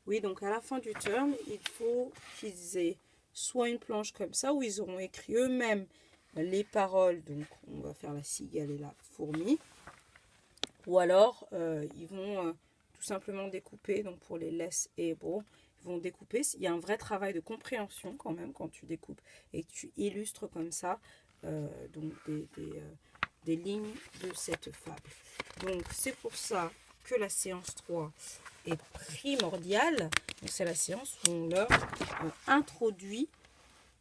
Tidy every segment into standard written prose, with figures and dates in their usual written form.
Oui, donc à la fin du terme, il faut qu'ils aient soit une planche comme ça, où ils auront écrit eux-mêmes les paroles. Donc, on va faire la cigale et la fourmi. Ou alors, ils vont tout simplement découper. Donc, pour les less able, ils vont découper. Il y a un vrai travail de compréhension quand même quand tu découpes et que tu illustres comme ça donc des lignes de cette fable. Donc, c'est pour ça que la séance 3 est primordiale. C'est la séance où on leur introduit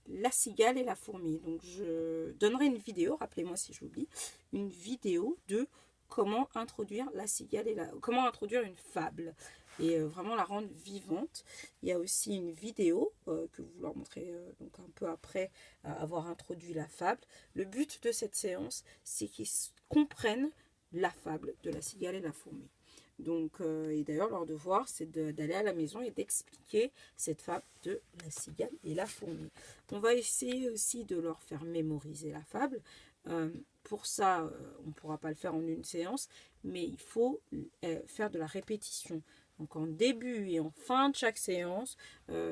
la cigale et la fourmi. Donc je donnerai une vidéo, rappelez-moi si j'oublie, une vidéo de comment introduire la cigale et comment introduire une fable et vraiment la rendre vivante. Il y a aussi une vidéo que vous leur montrez donc un peu après avoir introduit la fable. Le but de cette séance, c'est qu'ils comprennent la fable de la cigale et la fourmi. Donc, et d'ailleurs, leur devoir, c'est d'aller à la maison et d'expliquer cette fable de la cigale et la fourmi. On va essayer aussi de leur faire mémoriser la fable. Pour ça, on ne pourra pas le faire en une séance, mais il faut faire de la répétition. Donc, en début et en fin de chaque séance,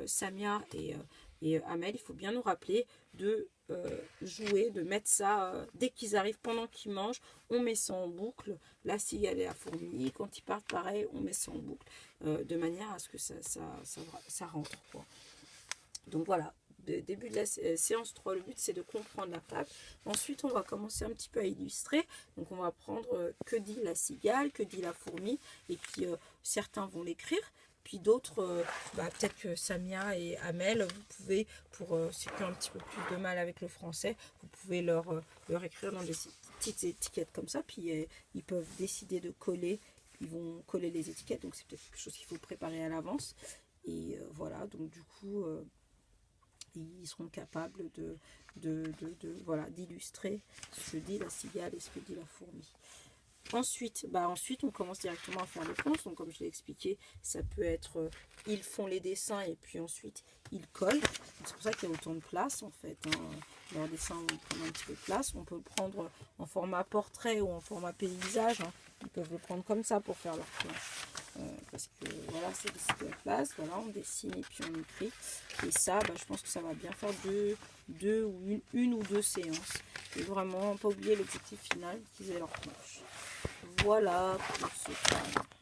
Samia et Amel, il faut bien nous rappeler de jouer, de mettre ça dès qu'ils arrivent, pendant qu'ils mangent, on met ça en boucle. La cigale et la fourmi, quand ils partent, pareil, on met ça en boucle, de manière à ce que ça rentre, quoi. Donc voilà, début de la séance 3, le but c'est de comprendre la fable. Ensuite, on va commencer un petit peu à illustrer. Donc on va prendre que dit la cigale, que dit la fourmi, et puis certains vont l'écrire. Puis d'autres, peut-être que Samia et Amel, vous pouvez, pour ceux qui ont un petit peu plus de mal avec le français, vous pouvez leur écrire dans des petites étiquettes comme ça. Puis ils peuvent décider de coller, ils vont coller les étiquettes. Donc c'est peut-être quelque chose qu'il faut préparer à l'avance. Et voilà, donc du coup, ils seront capables voilà, d'illustrer ce que dit la cigale et ce que dit la fourmi. Ensuite, on commence directement à faire les planches. Donc, comme je l'ai expliqué, ça peut être ils font les dessins et puis ensuite ils collent. C'est pour ça qu'il y a autant de place en fait. Leurs dessins vont prendre un petit peu de place. On peut le prendre en format portrait ou en format paysage. Ils peuvent le prendre comme ça pour faire leur planche. Parce que voilà, c'est décidé à place. Voilà, on dessine et puis on écrit. Et ça, je pense que ça va bien faire une ou deux séances. Et vraiment, pas oublier l'objectif final qu'ils aient leur planche. Voilà pour ce temps.